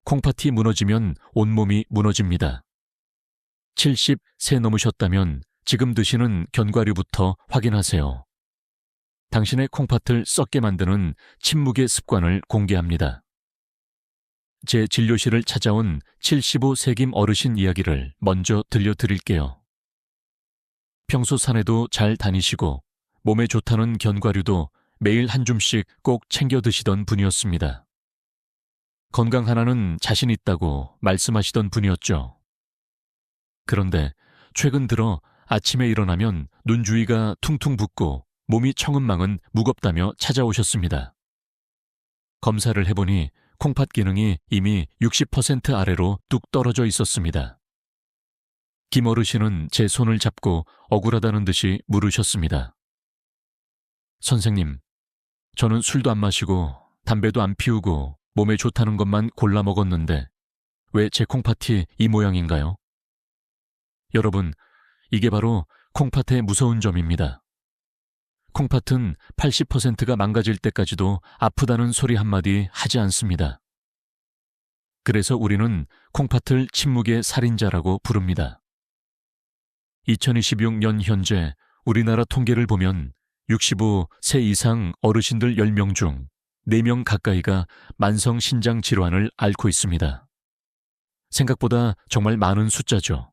콩팥이 무너지면 온몸이 무너집니다. 70세 넘으셨다면 지금 드시는 견과류부터 확인하세요. 당신의 콩팥을 썩게 만드는 침묵의 습관을 공개합니다. 제 진료실을 찾아온 75세김 어르신 이야기를 먼저 들려드릴게요. 평소 산에도 잘 다니시고 몸에 좋다는 견과류도 매일 한 줌씩 꼭 챙겨 드시던 분이었습니다. 건강 하나는 자신 있다고 말씀하시던 분이었죠. 그런데 최근 들어 아침에 일어나면 눈 주위가 퉁퉁 붓고 몸이 청은망은 무겁다며 찾아오셨습니다. 검사를 해보니 콩팥 기능이 이미 60% 아래로 뚝 떨어져 있었습니다. 김 어르신은 제 손을 잡고 억울하다는 듯이 물으셨습니다. 선생님, 저는 술도 안 마시고 담배도 안 피우고 몸에 좋다는 것만 골라 먹었는데 왜 제 콩팥이 이 모양인가요? 여러분, 이게 바로 콩팥의 무서운 점입니다. 콩팥은 80%가 망가질 때까지도 아프다는 소리 한마디 하지 않습니다. 그래서 우리는 콩팥을 침묵의 살인자라고 부릅니다. 2026년 현재 우리나라 통계를 보면 65세 이상 어르신들 10명 중 4명 가까이가 만성신장 질환을 앓고 있습니다. 생각보다 정말 많은 숫자죠.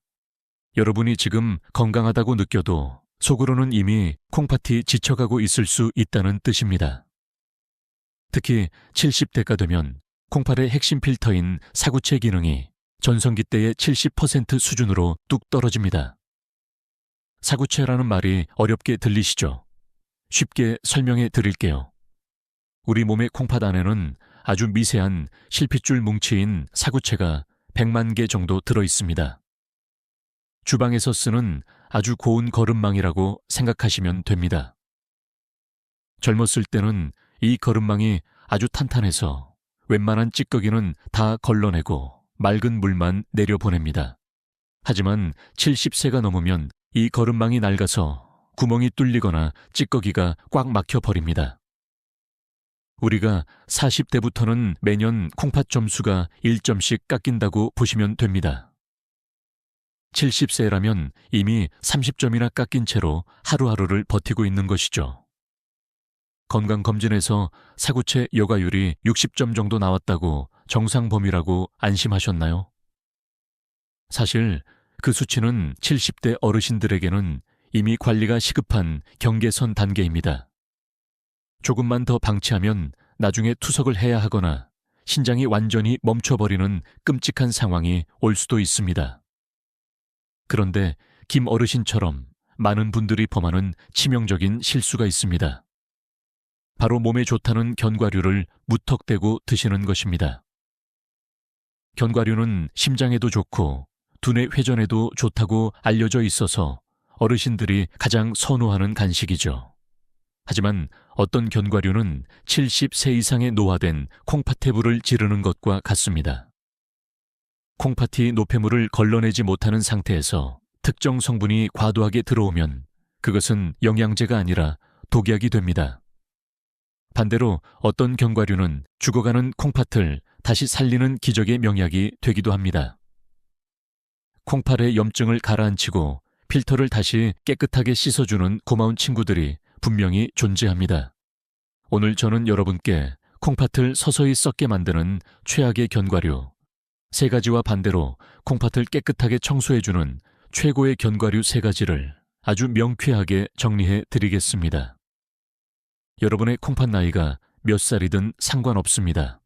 여러분이 지금 건강하다고 느껴도 속으로는 이미 콩팥이 지쳐가고 있을 수 있다는 뜻입니다. 특히 70대가 되면 콩팥의 핵심 필터인 사구체 기능이 전성기 때의 70% 수준으로 뚝 떨어집니다. 사구체라는 말이 어렵게 들리시죠? 쉽게 설명해 드릴게요. 우리 몸의 콩팥 안에는 아주 미세한 실핏줄 뭉치인 사구체가 100만 개 정도 들어 있습니다. 주방에서 쓰는 아주 고운 거름망이라고 생각하시면 됩니다. 젊었을 때는 이 거름망이 아주 탄탄해서 웬만한 찌꺼기는 다 걸러내고 맑은 물만 내려보냅니다. 하지만 70세가 넘으면 이 거름망이 낡아서 구멍이 뚫리거나 찌꺼기가 꽉 막혀버립니다. 우리가 40대부터는 매년 콩팥 점수가 1점씩 깎인다고 보시면 됩니다. 70세라면 이미 30점이나 깎인 채로 하루하루를 버티고 있는 것이죠. 건강검진에서 사구체 여과율이 60점 정도 나왔다고 정상 범위라고 안심하셨나요? 사실 그 수치는 70대 어르신들에게는 이미 관리가 시급한 경계선 단계입니다. 조금만 더 방치하면 나중에 투석을 해야 하거나 신장이 완전히 멈춰버리는 끔찍한 상황이 올 수도 있습니다. 그런데 김 어르신처럼 많은 분들이 범하는 치명적인 실수가 있습니다. 바로 몸에 좋다는 견과류를 무턱대고 드시는 것입니다. 견과류는 심장에도 좋고 두뇌 회전에도 좋다고 알려져 있어서 어르신들이 가장 선호하는 간식이죠. 하지만 어떤 견과류는 70세 이상의 노화된 콩팥에 불을 지르는 것과 같습니다. 콩팥이 노폐물을 걸러내지 못하는 상태에서 특정 성분이 과도하게 들어오면 그것은 영양제가 아니라 독약이 됩니다. 반대로 어떤 견과류는 죽어가는 콩팥을 다시 살리는 기적의 명약이 되기도 합니다. 콩팥의 염증을 가라앉히고 필터를 다시 깨끗하게 씻어주는 고마운 친구들이 분명히 존재합니다. 오늘 저는 여러분께 콩팥을 서서히 썩게 만드는 최악의 견과류, 3가지와 반대로 콩팥을 깨끗하게 청소해주는 최고의 견과류 3가지를 아주 명쾌하게 정리해 드리겠습니다. 여러분의 콩팥 나이가 몇 살이든 상관없습니다.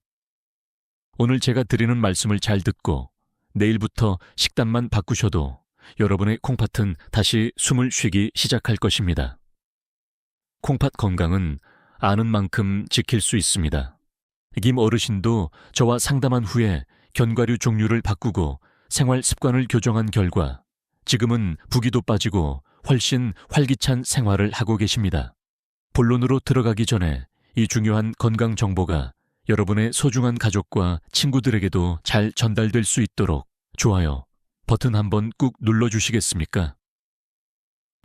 오늘 제가 드리는 말씀을 잘 듣고 내일부터 식단만 바꾸셔도 여러분의 콩팥은 다시 숨을 쉬기 시작할 것입니다. 콩팥 건강은 아는 만큼 지킬 수 있습니다. 김 어르신도 저와 상담한 후에 견과류 종류를 바꾸고 생활 습관을 교정한 결과 지금은 부기도 빠지고 훨씬 활기찬 생활을 하고 계십니다. 본론으로 들어가기 전에 이 중요한 건강 정보가 여러분의 소중한 가족과 친구들에게도 잘 전달될 수 있도록 좋아요 버튼 한번 꾹 눌러주시겠습니까?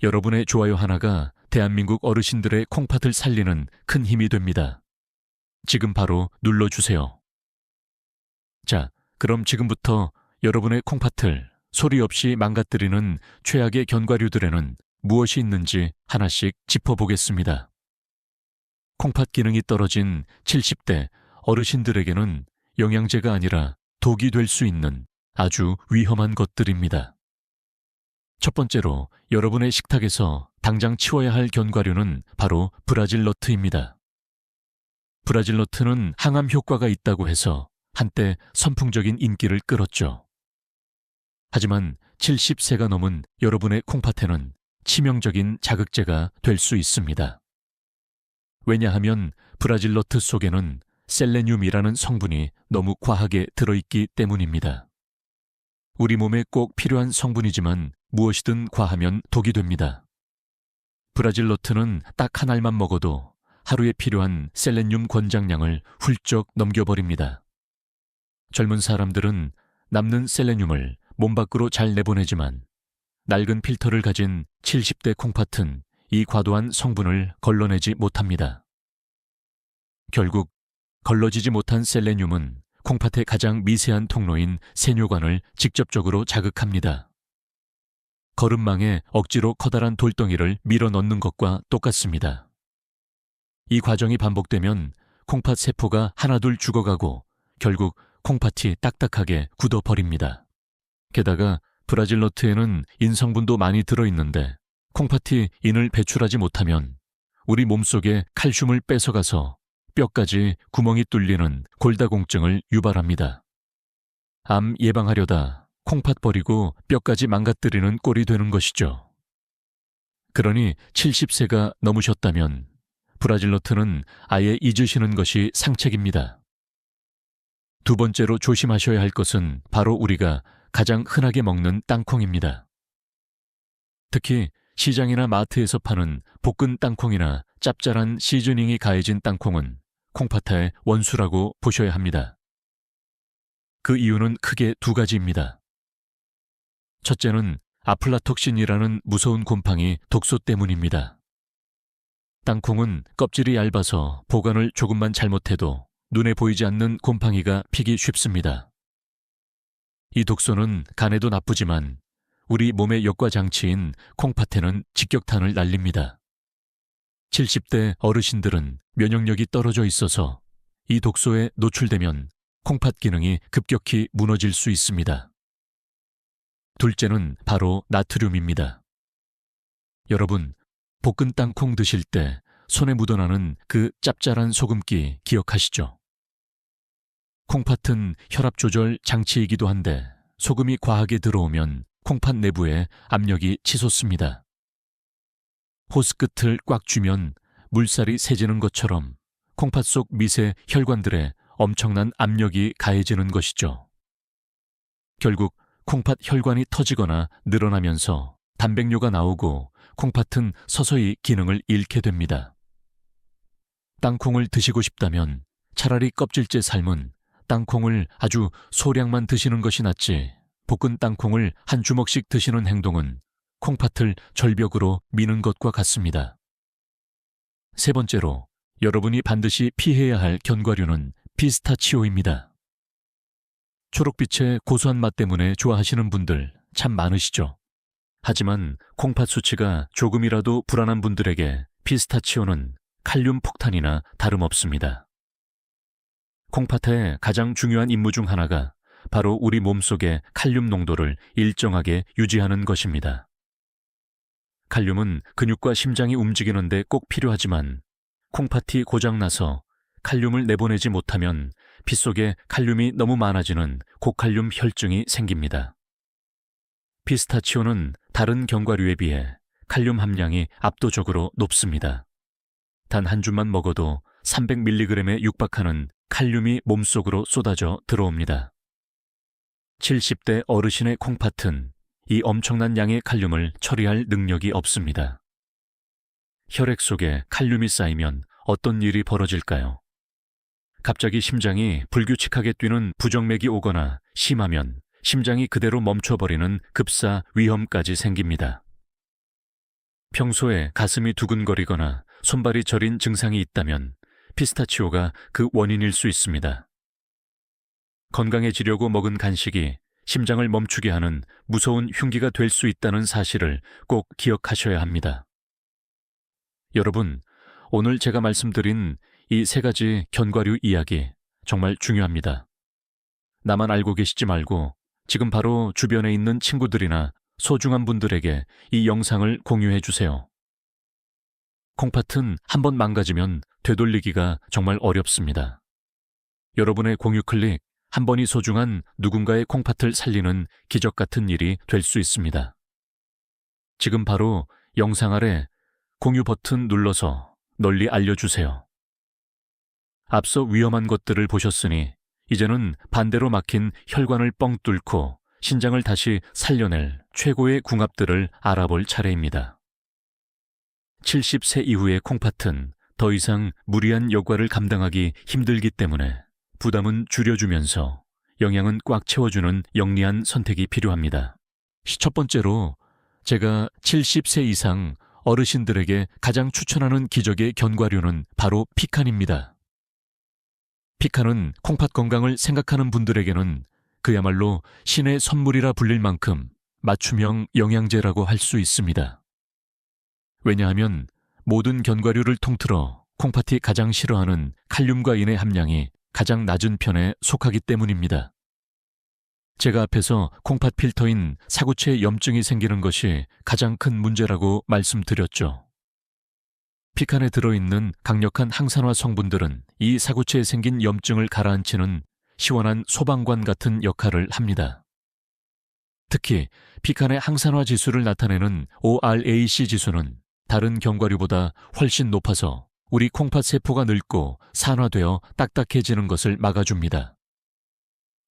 여러분의 좋아요 하나가 대한민국 어르신들의 콩팥을 살리는 큰 힘이 됩니다. 지금 바로 눌러주세요. 자, 그럼 지금부터 여러분의 콩팥을 소리 없이 망가뜨리는 최악의 견과류들에는 무엇이 있는지 하나씩 짚어보겠습니다. 콩팥 기능이 떨어진 70대 어르신들에게는 영양제가 아니라 독이 될 수 있는 아주 위험한 것들입니다. 첫 번째로 여러분의 식탁에서 당장 치워야 할 견과류는 바로 브라질 너트입니다. 브라질 너트는 항암 효과가 있다고 해서 한때 선풍적인 인기를 끌었죠. 하지만 70세가 넘은 여러분의 콩팥에는 치명적인 자극제가 될 수 있습니다. 왜냐하면 브라질 너트 속에는 셀레늄이라는 성분이 너무 과하게 들어있기 때문입니다. 우리 몸에 꼭 필요한 성분이지만 무엇이든 과하면 독이 됩니다. 브라질 너트는 딱 한 알만 먹어도 하루에 필요한 셀레늄 권장량을 훌쩍 넘겨버립니다. 젊은 사람들은 남는 셀레늄을 몸 밖으로 잘 내보내지만 낡은 필터를 가진 70대 콩팥은 이 과도한 성분을 걸러내지 못합니다. 결국 걸러지지 못한 셀레늄은 콩팥의 가장 미세한 통로인 세뇨관을 직접적으로 자극합니다. 거름망에 억지로 커다란 돌덩이를 밀어 넣는 것과 똑같습니다. 이 과정이 반복되면 콩팥 세포가 하나둘 죽어가고 결국 콩팥이 딱딱하게 굳어버립니다. 게다가 브라질 너트에는 인성분도 많이 들어있는데 콩팥이 인을 배출하지 못하면 우리 몸속에 칼슘을 뺏어가서 뼈까지 구멍이 뚫리는 골다공증을 유발합니다. 암 예방하려다 콩팥 버리고 뼈까지 망가뜨리는 꼴이 되는 것이죠. 그러니 70세가 넘으셨다면 브라질 너트는 아예 잊으시는 것이 상책입니다. 두 번째로 조심하셔야 할 것은 바로 우리가 가장 흔하게 먹는 땅콩입니다. 특히 시장이나 마트에서 파는 볶은 땅콩이나 짭짤한 시즈닝이 가해진 땅콩은 콩팥의 원수라고 보셔야 합니다. 그 이유는 크게 두 가지입니다. 첫째는 아플라톡신이라는 무서운 곰팡이 독소 때문입니다. 땅콩은 껍질이 얇아서 보관을 조금만 잘못해도 눈에 보이지 않는 곰팡이가 피기 쉽습니다. 이 독소는 간에도 나쁘지만 우리 몸의 역과장치인 콩팥에는 직격탄을 날립니다. 70대 어르신들은 면역력이 떨어져 있어서 이 독소에 노출되면 콩팥 기능이 급격히 무너질 수 있습니다. 둘째는 바로 나트륨입니다. 여러분, 볶은 땅콩 드실 때 손에 묻어나는 그 짭짤한 소금기 기억하시죠? 콩팥은 혈압 조절 장치이기도 한데 소금이 과하게 들어오면 콩팥 내부에 압력이 치솟습니다. 호스 끝을 꽉 쥐면 물살이 새지는 것처럼 콩팥 속 미세 혈관들에 엄청난 압력이 가해지는 것이죠. 결국 콩팥 혈관이 터지거나 늘어나면서 단백뇨가 나오고 콩팥은 서서히 기능을 잃게 됩니다. 땅콩을 드시고 싶다면 차라리 껍질째 삶은 땅콩을 아주 소량만 드시는 것이 낫지 볶은 땅콩을 한 주먹씩 드시는 행동은 콩팥을 절벽으로 미는 것과 같습니다. 세 번째로 여러분이 반드시 피해야 할 견과류는 피스타치오입니다. 초록빛의 고소한 맛 때문에 좋아하시는 분들 참 많으시죠? 하지만 콩팥 수치가 조금이라도 불안한 분들에게 피스타치오는 칼륨 폭탄이나 다름없습니다. 콩팥의 가장 중요한 임무 중 하나가 바로 우리 몸속의 칼륨 농도를 일정하게 유지하는 것입니다. 칼륨은 근육과 심장이 움직이는데 꼭 필요하지만 콩팥이 고장나서 칼륨을 내보내지 못하면 피 속에 칼륨이 너무 많아지는 고칼륨 혈증이 생깁니다. 피스타치오는 다른 견과류에 비해 칼륨 함량이 압도적으로 높습니다. 단 한 줌만 먹어도 300mg에 육박하는 칼륨이 몸속으로 쏟아져 들어옵니다. 70대 어르신의 콩팥은 이 엄청난 양의 칼륨을 처리할 능력이 없습니다. 혈액 속에 칼륨이 쌓이면 어떤 일이 벌어질까요? 갑자기 심장이 불규칙하게 뛰는 부정맥이 오거나 심하면 심장이 그대로 멈춰버리는 급사 위험까지 생깁니다. 평소에 가슴이 두근거리거나 손발이 저린 증상이 있다면 피스타치오가 그 원인일 수 있습니다. 건강해지려고 먹은 간식이 심장을 멈추게 하는 무서운 흉기가 될 수 있다는 사실을 꼭 기억하셔야 합니다. 여러분, 오늘 제가 말씀드린 이 3가지 견과류 이야기 정말 중요합니다. 나만 알고 계시지 말고 지금 바로 주변에 있는 친구들이나 소중한 분들에게 이 영상을 공유해 주세요. 콩팥은 한번 망가지면 되돌리기가 정말 어렵습니다. 여러분의 공유 클릭 한 번이 소중한 누군가의 콩팥을 살리는 기적 같은 일이 될 수 있습니다. 지금 바로 영상 아래 공유 버튼 눌러서 널리 알려주세요. 앞서 위험한 것들을 보셨으니 이제는 반대로 막힌 혈관을 뻥 뚫고 신장을 다시 살려낼 최고의 궁합들을 알아볼 차례입니다. 70세 이후의 콩팥은 더 이상 무리한 여과를 감당하기 힘들기 때문에 부담은 줄여주면서 영양은 꽉 채워주는 영리한 선택이 필요합니다. 첫 번째로 제가 70세 이상 어르신들에게 가장 추천하는 기적의 견과류는 바로 피칸입니다. 피칸은 콩팥 건강을 생각하는 분들에게는 그야말로 신의 선물이라 불릴 만큼 맞춤형 영양제라고 할 수 있습니다. 왜냐하면 모든 견과류를 통틀어 콩팥이 가장 싫어하는 칼륨과 인의 함량이 가장 낮은 편에 속하기 때문입니다. 제가 앞에서 콩팥 필터인 사구체에 염증이 생기는 것이 가장 큰 문제라고 말씀드렸죠. 피칸에 들어있는 강력한 항산화 성분들은 이 사구체에 생긴 염증을 가라앉히는 시원한 소방관 같은 역할을 합니다. 특히 피칸의 항산화 지수를 나타내는 ORAC 지수는 다른 견과류보다 훨씬 높아서 우리 콩팥 세포가 늙고 산화되어 딱딱해지는 것을 막아줍니다.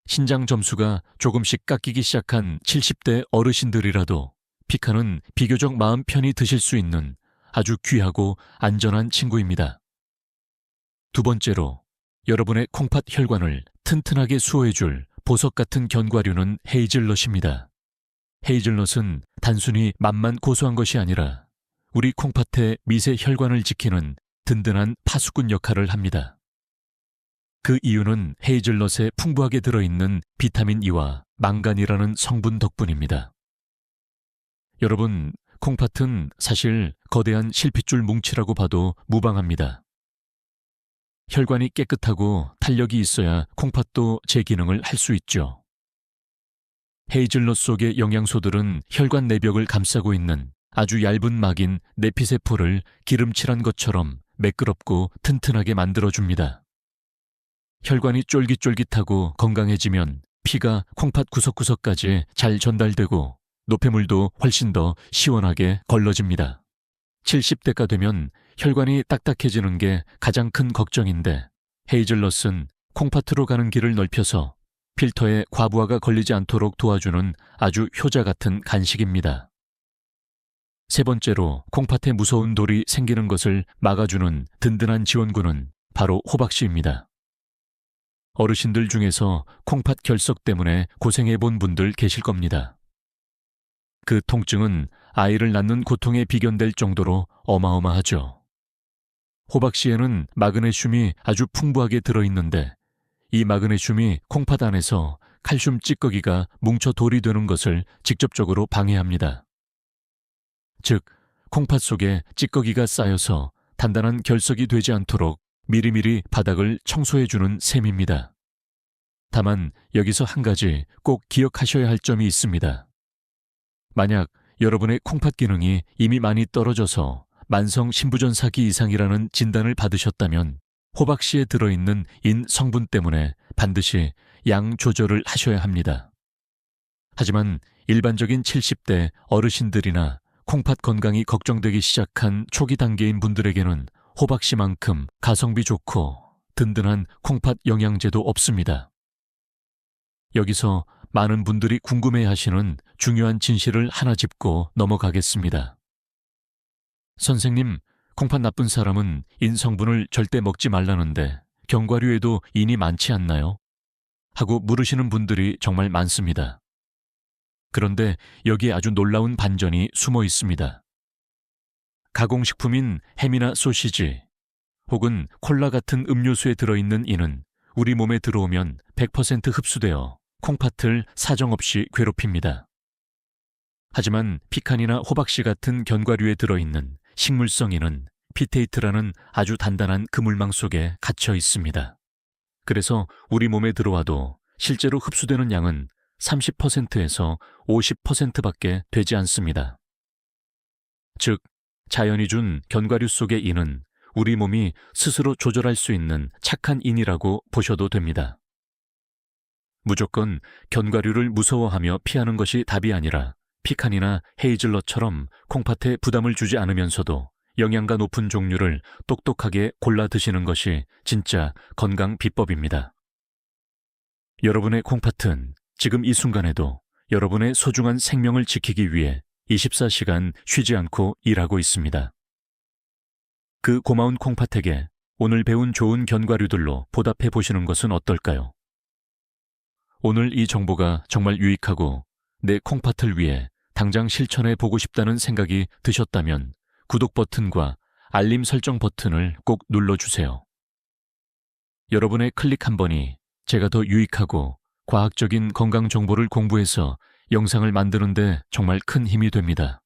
신장 점수가 조금씩 깎이기 시작한 70대 어르신들이라도 피칸은 비교적 마음 편히 드실 수 있는 아주 귀하고 안전한 친구입니다. 두 번째로 여러분의 콩팥 혈관을 튼튼하게 수호해줄 보석 같은 견과류는 헤이즐넛입니다. 헤이즐넛은 단순히 맛만 고소한 것이 아니라 우리 콩팥의 미세 혈관을 지키는 든든한 파수꾼 역할을 합니다. 그 이유는 헤이즐넛에 풍부하게 들어있는 비타민 E와 망간이라는 성분 덕분입니다. 여러분, 콩팥은 사실 거대한 실핏줄 뭉치라고 봐도 무방합니다. 혈관이 깨끗하고 탄력이 있어야 콩팥도 제 기능을 할 수 있죠. 헤이즐넛 속의 영양소들은 혈관 내벽을 감싸고 있는 아주 얇은 막인 내피세포를 기름칠한 것처럼 매끄럽고 튼튼하게 만들어줍니다. 혈관이 쫄깃쫄깃하고 건강해지면 피가 콩팥 구석구석까지 잘 전달되고 노폐물도 훨씬 더 시원하게 걸러집니다. 70대가 되면 혈관이 딱딱해지는 게 가장 큰 걱정인데 헤이즐넛은 콩팥으로 가는 길을 넓혀서 필터에 과부하가 걸리지 않도록 도와주는 아주 효자 같은 간식입니다. 세 번째로 콩팥에 무서운 돌이 생기는 것을 막아주는 든든한 지원군은 바로 호박씨입니다. 어르신들 중에서 콩팥 결석 때문에 고생해본 분들 계실 겁니다. 그 통증은 아이를 낳는 고통에 비견될 정도로 어마어마하죠. 호박씨에는 마그네슘이 아주 풍부하게 들어있는데 이 마그네슘이 콩팥 안에서 칼슘 찌꺼기가 뭉쳐 돌이 되는 것을 직접적으로 방해합니다. 즉, 콩팥 속에 찌꺼기가 쌓여서 단단한 결석이 되지 않도록 미리미리 바닥을 청소해주는 셈입니다. 다만 여기서 한 가지 꼭 기억하셔야 할 점이 있습니다. 만약 여러분의 콩팥 기능이 이미 많이 떨어져서 만성 신부전사기 이상이라는 진단을 받으셨다면 호박씨에 들어있는 인 성분 때문에 반드시 양 조절을 하셔야 합니다. 하지만 일반적인 70대 어르신들이나 콩팥 건강이 걱정되기 시작한 초기 단계인 분들에게는 호박씨만큼 가성비 좋고 든든한 콩팥 영양제도 없습니다. 여기서 많은 분들이 궁금해하시는 중요한 진실을 하나 짚고 넘어가겠습니다. 선생님, 콩팥 나쁜 사람은 인 성분을 절대 먹지 말라는데 견과류에도 인이 많지 않나요? 하고 물으시는 분들이 정말 많습니다. 그런데 여기에 아주 놀라운 반전이 숨어 있습니다. 가공식품인 햄이나 소시지 혹은 콜라 같은 음료수에 들어있는 인은 우리 몸에 들어오면 100% 흡수되어 콩팥을 사정없이 괴롭힙니다. 하지만 피칸이나 호박씨 같은 견과류에 들어있는 식물성인은 피테이트라는 아주 단단한 그물망 속에 갇혀 있습니다. 그래서 우리 몸에 들어와도 실제로 흡수되는 양은 30%에서 50%밖에 되지 않습니다. 즉, 자연이 준 견과류 속의 인은 우리 몸이 스스로 조절할 수 있는 착한 인이라고 보셔도 됩니다. 무조건 견과류를 무서워하며 피하는 것이 답이 아니라 피칸이나 헤이즐넛처럼 콩팥에 부담을 주지 않으면서도 영양가 높은 종류를 똑똑하게 골라 드시는 것이 진짜 건강 비법입니다. 여러분의 콩팥은 지금 이 순간에도 여러분의 소중한 생명을 지키기 위해 24시간 쉬지 않고 일하고 있습니다. 그 고마운 콩팥에게 오늘 배운 좋은 견과류들로 보답해 보시는 것은 어떨까요? 오늘 이 정보가 정말 유익하고 내 콩팥을 위해 당장 실천해 보고 싶다는 생각이 드셨다면 구독 버튼과 알림 설정 버튼을 꼭 눌러주세요. 여러분의 클릭 한 번이 제가 더 유익하고 과학적인 건강 정보를 공부해서 영상을 만드는데 정말 큰 힘이 됩니다.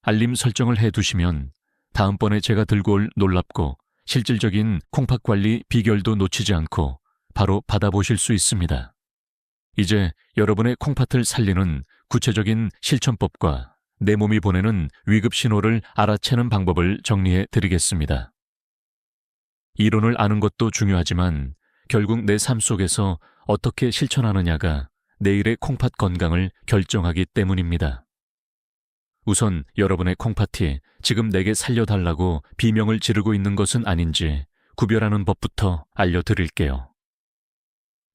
알림 설정을 해두시면 다음번에 제가 들고 올 놀랍고 실질적인 콩팥 관리 비결도 놓치지 않고 바로 받아보실 수 있습니다. 이제 여러분의 콩팥을 살리는 구체적인 실천법과 내 몸이 보내는 위급 신호를 알아채는 방법을 정리해 드리겠습니다. 이론을 아는 것도 중요하지만 결국 내 삶 속에서 어떻게 실천하느냐가 내일의 콩팥 건강을 결정하기 때문입니다. 우선 여러분의 콩팥이 지금 내게 살려달라고 비명을 지르고 있는 것은 아닌지 구별하는 법부터 알려드릴게요.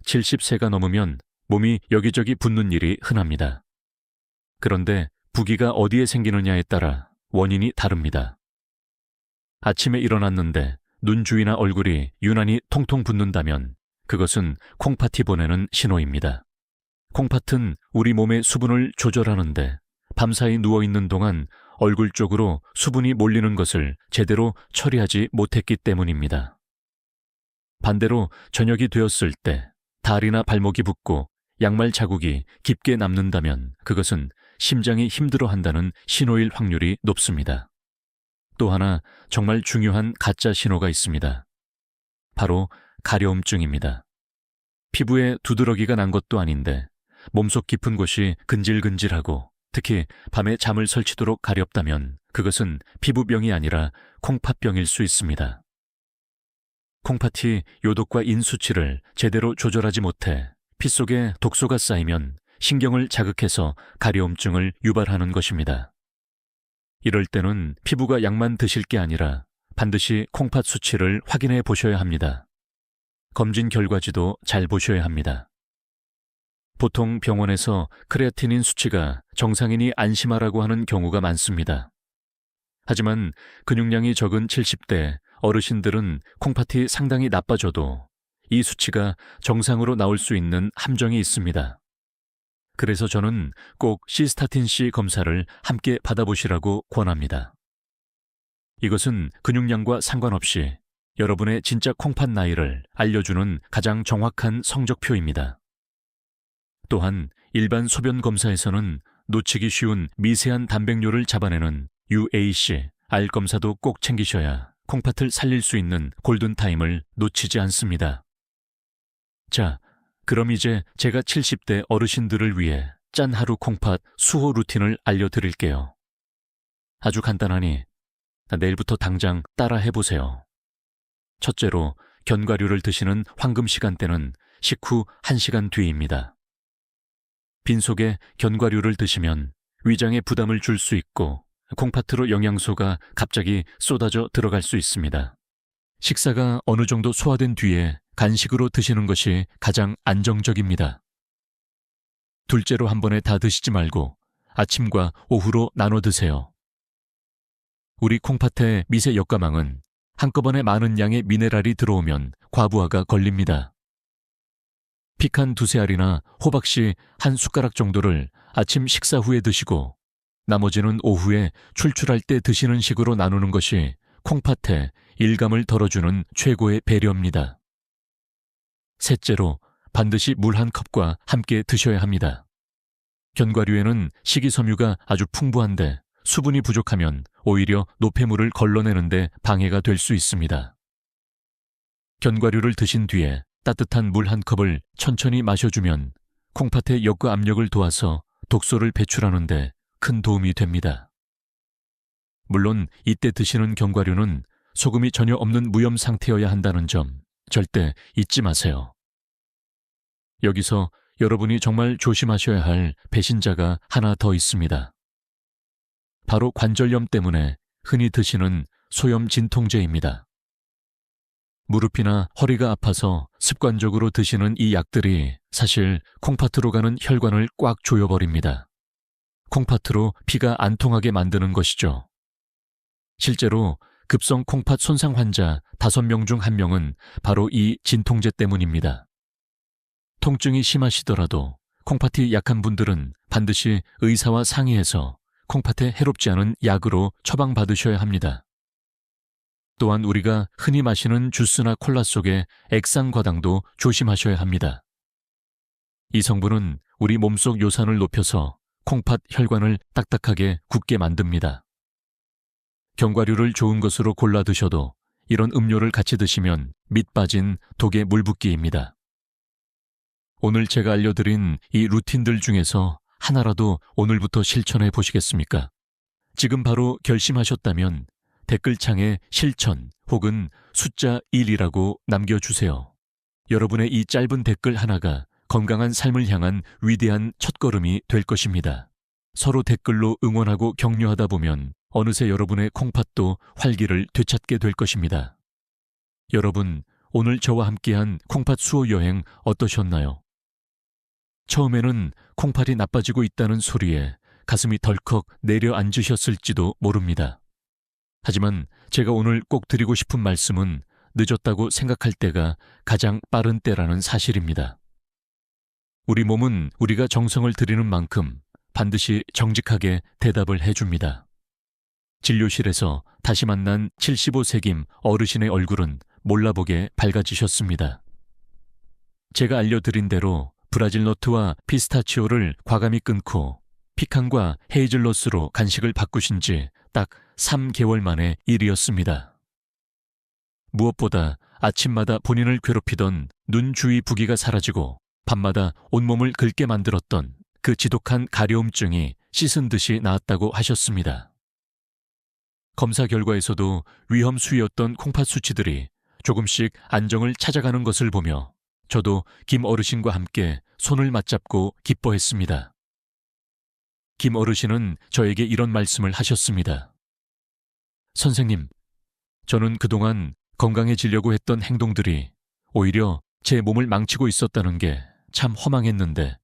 70세가 넘으면 몸이 여기저기 붓는 일이 흔합니다. 그런데 부기가 어디에 생기느냐에 따라 원인이 다릅니다. 아침에 일어났는데 눈 주위나 얼굴이 유난히 통통 붓는다면 그것은 콩팥이 보내는 신호입니다. 콩팥은 우리 몸의 수분을 조절하는데 밤사이 누워있는 동안 얼굴 쪽으로 수분이 몰리는 것을 제대로 처리하지 못했기 때문입니다. 반대로 저녁이 되었을 때 다리나 발목이 붓고 양말 자국이 깊게 남는다면 그것은 심장이 힘들어한다는 신호일 확률이 높습니다. 또 하나 정말 중요한 가짜 신호가 있습니다. 바로 가려움증입니다. 피부에 두드러기가 난 것도 아닌데 몸속 깊은 곳이 근질근질하고 특히 밤에 잠을 설치도록 가렵다면 그것은 피부병이 아니라 콩팥병일 수 있습니다. 콩팥이 요독과 인 수치를 제대로 조절하지 못해 피 속에 독소가 쌓이면 신경을 자극해서 가려움증을 유발하는 것입니다. 이럴 때는 피부가 약만 드실 게 아니라 반드시 콩팥 수치를 확인해 보셔야 합니다. 검진 결과지도 잘 보셔야 합니다. 보통 병원에서 크레아티닌 수치가 정상인이 안심하라고 하는 경우가 많습니다. 하지만 근육량이 적은 70대 어르신들은 콩팥이 상당히 나빠져도 이 수치가 정상으로 나올 수 있는 함정이 있습니다. 그래서 저는 꼭 시스타틴C 검사를 함께 받아보시라고 권합니다. 이것은 근육량과 상관없이 여러분의 진짜 콩팥 나이를 알려주는 가장 정확한 성적표입니다. 또한 일반 소변 검사에서는 놓치기 쉬운 미세한 단백뇨를 잡아내는 UAC, 알 검사도 꼭 챙기셔야 콩팥을 살릴 수 있는 골든타임을 놓치지 않습니다. 자, 그럼 이제 제가 70대 어르신들을 위해 짠 하루 콩팥 수호 루틴을 알려드릴게요. 아주 간단하니 내일부터 당장 따라 해보세요. 첫째로 견과류를 드시는 황금 시간대는 식후 1시간 뒤입니다. 빈속에 견과류를 드시면 위장에 부담을 줄 수 있고 콩팥으로 영양소가 갑자기 쏟아져 들어갈 수 있습니다. 식사가 어느 정도 소화된 뒤에 간식으로 드시는 것이 가장 안정적입니다. 둘째로 한 번에 다 드시지 말고 아침과 오후로 나눠 드세요. 우리 콩팥의 미세 역가망은 한꺼번에 많은 양의 미네랄이 들어오면 과부하가 걸립니다. 피칸 2-3알이나 호박씨 1숟가락 정도를 아침 식사 후에 드시고 나머지는 오후에 출출할 때 드시는 식으로 나누는 것이 콩팥에 일감을 덜어주는 최고의 배려입니다. 셋째로, 반드시 물 한 컵과 함께 드셔야 합니다. 견과류에는 식이섬유가 아주 풍부한데 수분이 부족하면 오히려 노폐물을 걸러내는데 방해가 될 수 있습니다. 견과류를 드신 뒤에 따뜻한 물 한 컵을 천천히 마셔주면 콩팥의 역과 압력을 도와서 독소를 배출하는데 큰 도움이 됩니다. 물론 이때 드시는 견과류는 소금이 전혀 없는 무염 상태여야 한다는 점 절대 잊지 마세요. 여기서 여러분이 정말 조심하셔야 할 배신자가 하나 더 있습니다. 바로 관절염 때문에 흔히 드시는 소염 진통제입니다. 무릎이나 허리가 아파서 습관적으로 드시는 이 약들이 사실 콩팥으로 가는 혈관을 꽉 조여버립니다. 콩팥으로 피가 안 통하게 만드는 것이죠. 실제로 급성 콩팥 손상 환자 5명 중 1명은 바로 이 진통제 때문입니다. 통증이 심하시더라도 콩팥이 약한 분들은 반드시 의사와 상의해서 콩팥에 해롭지 않은 약으로 처방받으셔야 합니다. 또한 우리가 흔히 마시는 주스나 콜라 속의 액상과당도 조심하셔야 합니다. 이 성분은 우리 몸속 요산을 높여서 콩팥 혈관을 딱딱하게 굳게 만듭니다. 견과류를 좋은 것으로 골라 드셔도 이런 음료를 같이 드시면 밑 빠진 독의 물붓기입니다. 오늘 제가 알려드린 이 루틴들 중에서 하나라도 오늘부터 실천해 보시겠습니까? 지금 바로 결심하셨다면 댓글창에 실천 혹은 숫자 1이라고 남겨주세요. 여러분의 이 짧은 댓글 하나가 건강한 삶을 향한 위대한 첫걸음이 될 것입니다. 서로 댓글로 응원하고 격려하다 보면 어느새 여러분의 콩팥도 활기를 되찾게 될 것입니다. 여러분, 오늘 저와 함께한 콩팥 수호 여행 어떠셨나요? 처음에는 콩팥이 나빠지고 있다는 소리에 가슴이 덜컥 내려앉으셨을지도 모릅니다. 하지만 제가 오늘 꼭 드리고 싶은 말씀은 늦었다고 생각할 때가 가장 빠른 때라는 사실입니다. 우리 몸은 우리가 정성을 들이는 만큼 반드시 정직하게 대답을 해줍니다. 진료실에서 다시 만난 75세김 어르신의 얼굴은 몰라보게 밝아지셨습니다. 제가 알려드린 대로 브라질 너트와 피스타치오를 과감히 끊고 피칸과 헤이즐넛으로 간식을 바꾸신 지 딱 3개월 만의 일이었습니다. 무엇보다 아침마다 본인을 괴롭히던 눈 주위 부기가 사라지고 밤마다 온몸을 긁게 만들었던 그 지독한 가려움증이 씻은 듯이 나았다고 하셨습니다. 검사 결과에서도 위험 수위였던 콩팥 수치들이 조금씩 안정을 찾아가는 것을 보며 저도 김 어르신과 함께 손을 맞잡고 기뻐했습니다. 김 어르신은 저에게 이런 말씀을 하셨습니다. 선생님, 저는 그동안 건강해지려고 했던 행동들이 오히려 제 몸을 망치고 있었다는 게 참 허망했는데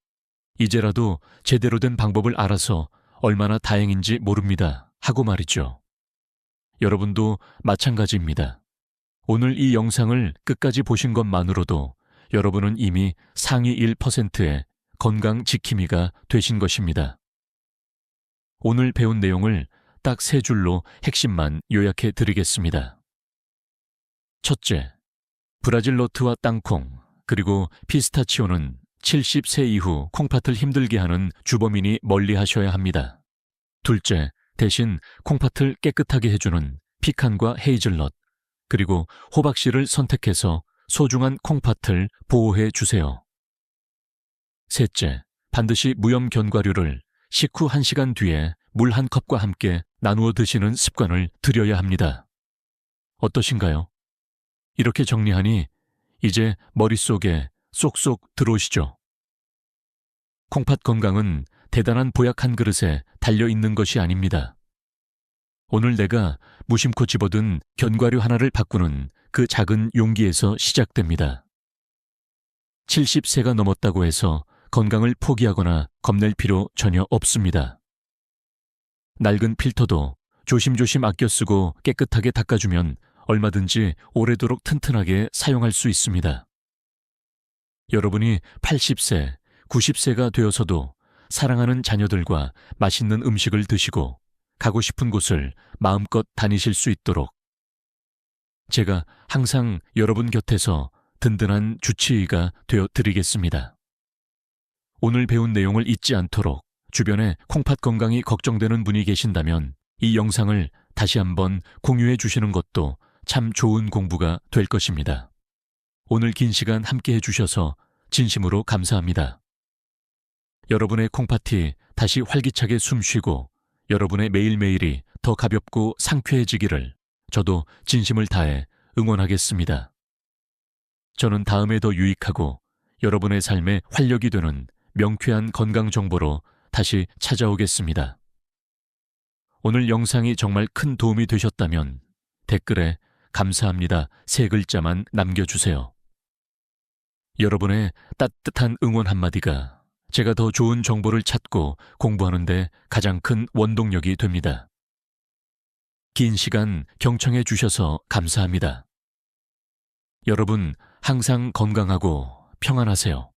이제라도 제대로 된 방법을 알아서 얼마나 다행인지 모릅니다. 하고 말이죠. 여러분도 마찬가지입니다. 오늘 이 영상을 끝까지 보신 것만으로도 여러분은 이미 상위 1%의 건강 지킴이가 되신 것입니다. 오늘 배운 내용을 딱 3줄로 핵심만 요약해 드리겠습니다. 첫째, 브라질 너트와 땅콩 그리고 피스타치오는 70세 이후 콩팥을 힘들게 하는 주범이니 멀리 하셔야 합니다. 둘째, 대신 콩팥을 깨끗하게 해주는 피칸과 헤이즐넛 그리고 호박씨를 선택해서 소중한 콩팥을 보호해 주세요. 셋째, 반드시 무염 견과류를 식후 1시간 뒤에 물 한 컵과 함께 나누어 드시는 습관을 들여야 합니다. 어떠신가요? 이렇게 정리하니 이제 머릿속에 쏙쏙 들어오시죠? 콩팥 건강은 대단한 보약 한 그릇에 달려있는 것이 아닙니다. 오늘 내가 무심코 집어든 견과류 하나를 바꾸는 그 작은 용기에서 시작됩니다. 70세가 넘었다고 해서 건강을 포기하거나 겁낼 필요 전혀 없습니다. 낡은 필터도 조심조심 아껴 쓰고 깨끗하게 닦아주면 얼마든지 오래도록 튼튼하게 사용할 수 있습니다. 여러분이 80세, 90세가 되어서도 사랑하는 자녀들과 맛있는 음식을 드시고 가고 싶은 곳을 마음껏 다니실 수 있도록 제가 항상 여러분 곁에서 든든한 주치의가 되어 드리겠습니다. 오늘 배운 내용을 잊지 않도록 주변에 콩팥 건강이 걱정되는 분이 계신다면 이 영상을 다시 한번 공유해 주시는 것도 참 좋은 공부가 될 것입니다. 오늘 긴 시간 함께 해주셔서 진심으로 감사합니다. 여러분의 콩팥이 다시 활기차게 숨쉬고 여러분의 매일매일이 더 가볍고 상쾌해지기를 저도 진심을 다해 응원하겠습니다. 저는 다음에 더 유익하고 여러분의 삶에 활력이 되는 명쾌한 건강 정보로 다시 찾아오겠습니다. 오늘 영상이 정말 큰 도움이 되셨다면 댓글에 감사합니다 3글자만 남겨주세요. 여러분의 따뜻한 응원 한마디가 제가 더 좋은 정보를 찾고 공부하는 데 가장 큰 원동력이 됩니다. 긴 시간 경청해 주셔서 감사합니다. 여러분 항상 건강하고 평안하세요.